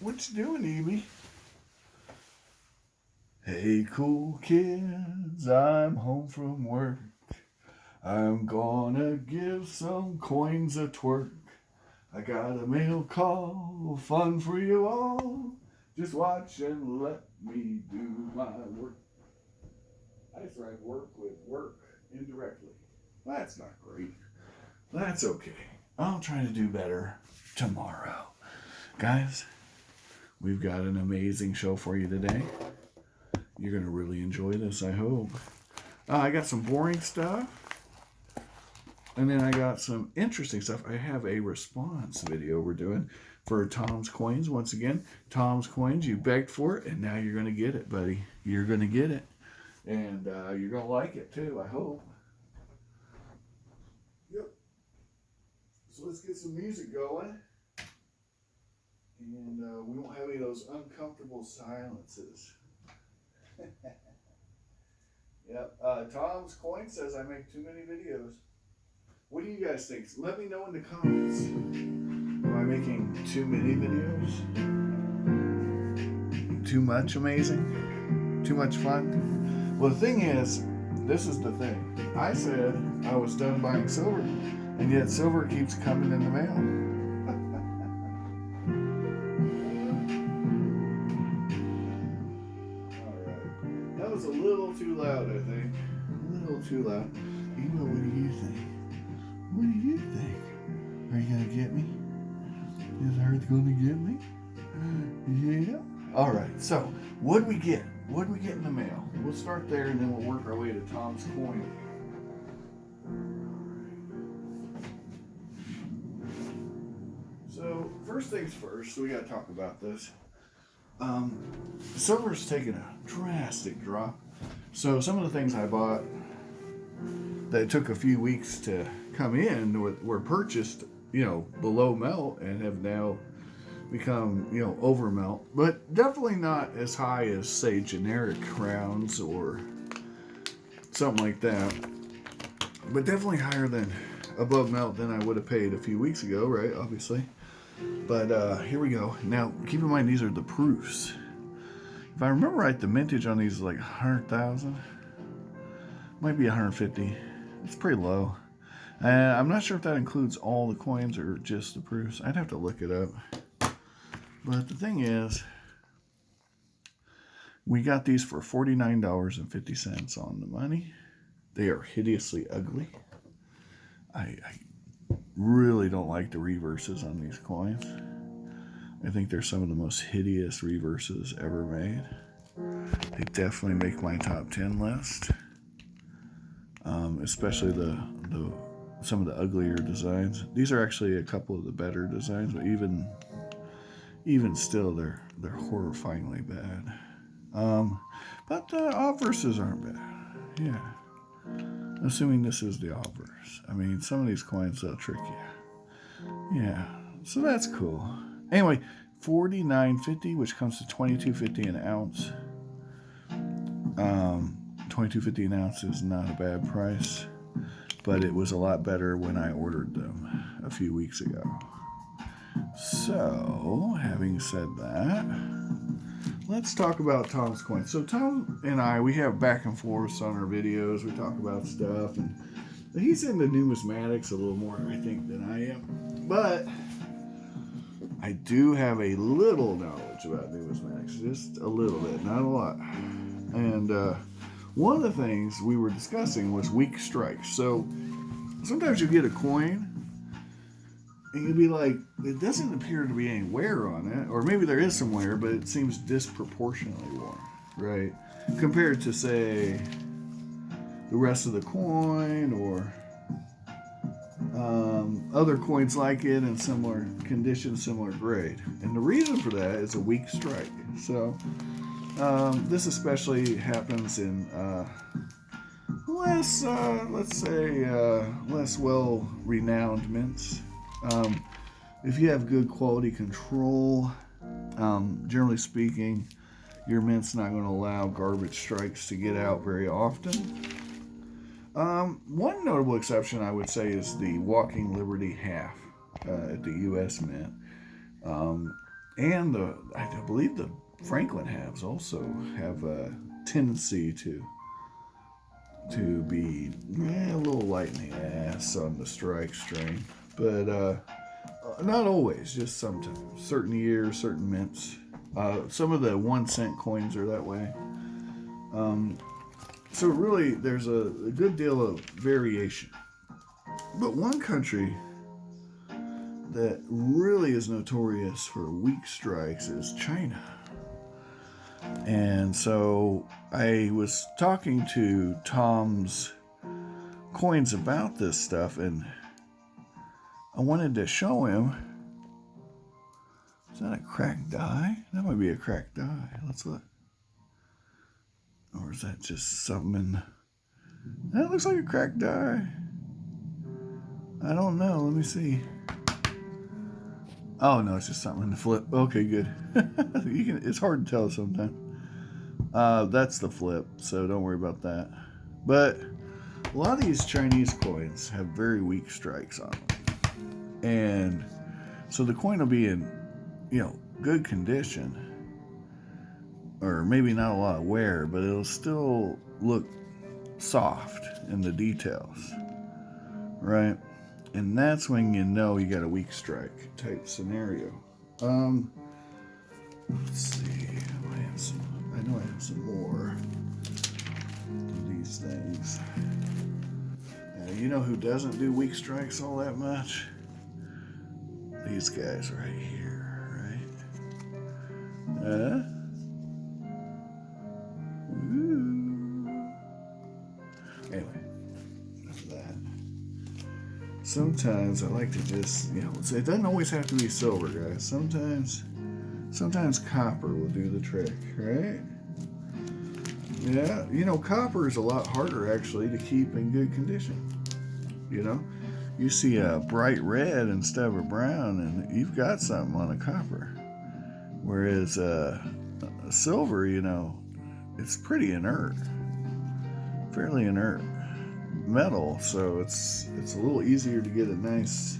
What you doing, Evie? Hey, cool kids, I'm home from work. I'm gonna give some coins a twerk. I got a mail call, fun for you all. Just watch and let me do my work. I just write work with work indirectly. That's not great. That's okay. I'll try to do better tomorrow. Guys, we've got an amazing show for you today. You're going to really enjoy this, I hope. I got some boring stuff. And then I got some interesting stuff. I have a response video we're doing for Tom's Coins. Once again, Tom's Coins, you begged for it, and now you're going to get it, buddy. You're going to get it. And you're going to like it, too, I hope. Yep. So let's get some music going. And we won't have any of those uncomfortable silences. Yep. Tom's Coin says I make too many videos. What do you guys think? Let me know in the comments. Am I making too many videos? Too much amazing? Too much fun? Well, the thing is, this is the thing. I said I was done buying silver, and yet silver keeps coming in the mail. That was a little too loud, I think. A little too loud. Eva, what do you think? What do you think? Are you going to get me? Is Earth going to get me? Yeah? Alright, so what do we get? What do we get in the mail? We'll start there and then we'll work our way to Tom's Coin. So, first things first, we got to talk about this. Silver's taken a drastic drop. So some of the things I bought that took a few weeks to come in were purchased, below melt and have now become, over melt. But definitely not as high as, say, generic rounds or something like that. But definitely higher than above melt than I would have paid a few weeks ago, right? Obviously. But here we go. Now, keep in mind, these are the proofs. If I remember right, the mintage on these is like 100,000. Might be 150. It's pretty low. I'm not sure if that includes all the coins or just the proofs. I'd have to look it up. But the thing is, we got these for $49.50 on the money. They are hideously ugly. I really don't like the reverses on these coins. I think they're some of the most hideous reverses ever made. They definitely make my top 10 list. Especially some of the uglier designs. These are actually a couple of the better designs, but even still, they're horrifyingly bad. But the obverses aren't bad. Yeah. Assuming this is the obverse. I mean, some of these coins, they'll trick you. Yeah. So that's cool. Anyway, $49.50, which comes to $22.50 an ounce. $22.50 an ounce is not a bad price, but it was a lot better when I ordered them a few weeks ago. So, having said that, let's talk about Tom's Coin. So Tom and I, we have back and forths on our videos. We talk about stuff, and he's into numismatics a little more, I think, than I am. But I do have a little knowledge about numismatics, just a little bit, not a lot. And one of the things we were discussing was weak strikes. So sometimes you get a coin and you'll be like, it doesn't appear to be any wear on it, or maybe there is some wear, but it seems disproportionately worn, right? Compared to, say, the rest of the coin or other coins like it in similar condition, similar grade. And the reason for that is a weak strike. So this especially happens in less, let's say, less well-renowned mints. If you have good quality control, generally speaking, your mint's not going to allow garbage strikes to get out very often. One notable exception, I would say, is the Walking Liberty half at the U.S. Mint. And I believe the Franklin halves also have a tendency to be a little light in the ass on the strike strain, but not always. Just sometimes. Certain years, certain mints. Some of the 1 cent coins are that way. So really, there's a good deal of variation. But one country that really is notorious for weak strikes is China. And so I was talking to Tom's Coins about this stuff, and I wanted to show him. Is that a cracked die? That might be a cracked die. Let's look. Or is that just something in... That looks like a cracked die. I don't know. Let me see. Oh, no, it's just something in the flip. Okay, good. It's hard to tell sometimes. That's the flip, so don't worry about that. But a lot of these Chinese coins have very weak strikes on them. And so the coin will be in, good condition. Or maybe not a lot of wear, but it'll still look soft in the details. Right? And that's when you know you got a weak strike type scenario. Let's see. I know I have some more of these things. You know who doesn't do weak strikes all that much? These guys right here, right? Anyway, enough of that. Sometimes I like to just, it doesn't always have to be silver, guys. Sometimes copper will do the trick, right? Yeah, copper is a lot harder actually to keep in good condition. You see a bright red instead of a brown, and you've got something on a copper. Whereas a silver, it's pretty inert, fairly inert metal, so it's a little easier to get a nice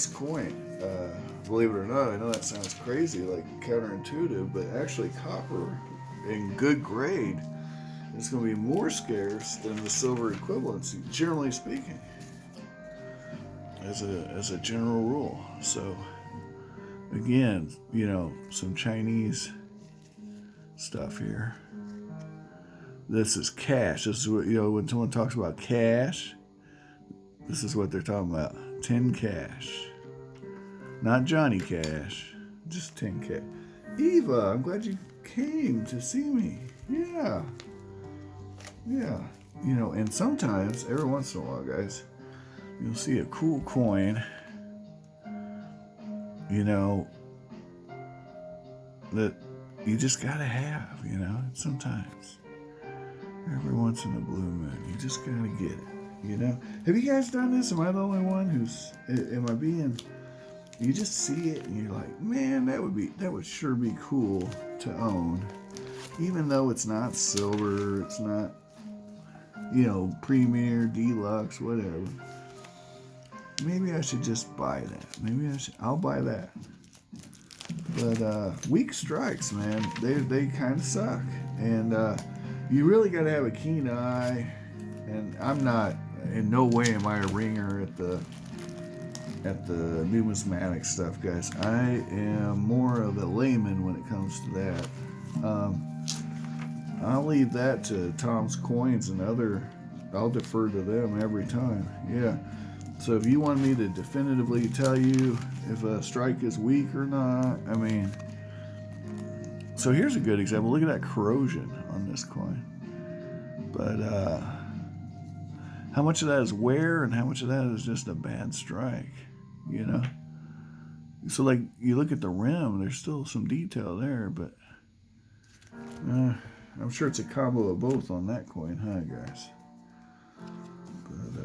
coin. Believe it or not, I know that sounds crazy, like counterintuitive, but actually copper in good grade is going to be more scarce than the silver equivalency, generally speaking, as a general rule. So again, some Chinese stuff here. This is cash. This is what, when someone talks about cash, this is what they're talking about. 10 cash. Not Johnny Cash, just 10 cash. Eva, I'm glad you came to see me. Yeah. And sometimes, every once in a while, guys, you'll see a cool coin, that you just gotta have, sometimes. Every once in a blue moon, you just gotta get it, Have you guys done this? Am I the only one you just see it and you're like, man, that would sure be cool to own. Even though it's not silver, it's not, premier, deluxe, whatever. Maybe I should just buy that. I'll buy that. But weak strikes, man, they kind of suck. And you really got to have a keen eye. And I'm not, in no way am I a ringer at the numismatic stuff, guys. I am more of a layman when it comes to that. I'll leave that to Tom's Coins and I'll defer to them every time. Yeah. So if you want me to definitively tell you if a strike is weak or not, so here's a good example. Look at that corrosion on this coin. But how much of that is wear and how much of that is just a bad strike, So like you look at the rim, there's still some detail there, but I'm sure it's a combo of both on that coin, huh, guys? But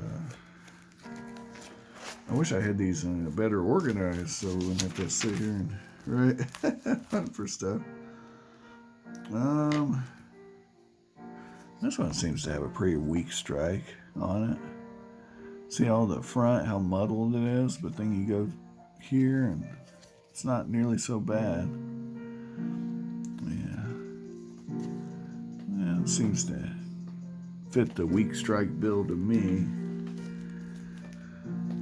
I wish I had these better organized so we wouldn't have to sit here and hunt for stuff. This one seems to have a pretty weak strike on it. See all the front, how muddled it is, but then you go here and It's not nearly so bad. Yeah. It seems to fit the weak strike bill to me.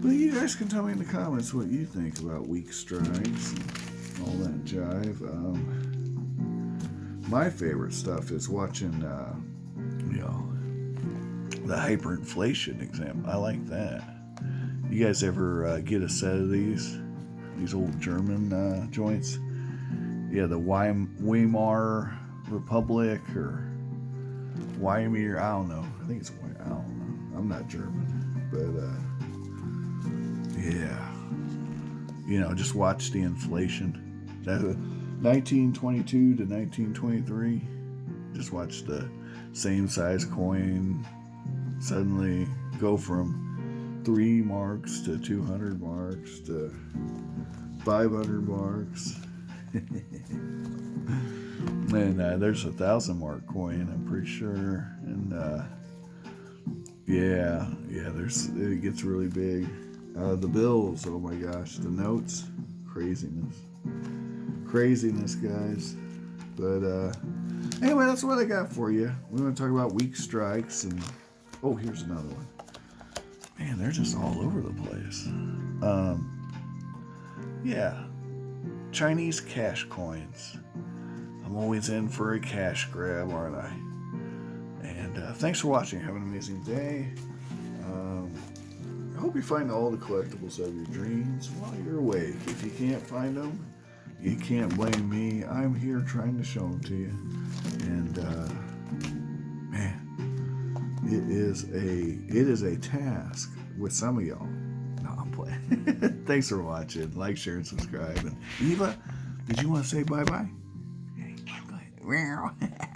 But you guys can tell me in the comments what you think about weak strikes and all that jive. My favorite stuff is watching, the hyperinflation exam. I like that. You guys ever get a set of these old German joints? Yeah, the Weimar Republic or Weimar, I don't know. I think it's Weimar, I don't know. I'm not German, but yeah. Just watch the inflation. 1922 to 1923. Just watch the same size coin suddenly go from 3 marks to 200 marks to 500 marks. And there's a 1,000 mark coin, I'm pretty sure. And it gets really big. The bills, oh my gosh, the notes, craziness, guys. But anyway, that's what I got for you. We want to talk about weak strikes, and oh, here's another one. Man, they're just all over the place. Chinese cash coins. I'm always in for a cash grab, aren't I? And thanks for watching. Have an amazing day. I hope you find all the collectibles of your dreams while you're awake. If you can't find them, you can't blame me. I'm here trying to show them to you. And man, it is a task with some of y'all. No, I'm playing. Thanks for watching. Like, share, and subscribe. And Eva, did you want to say bye-bye? Go ahead.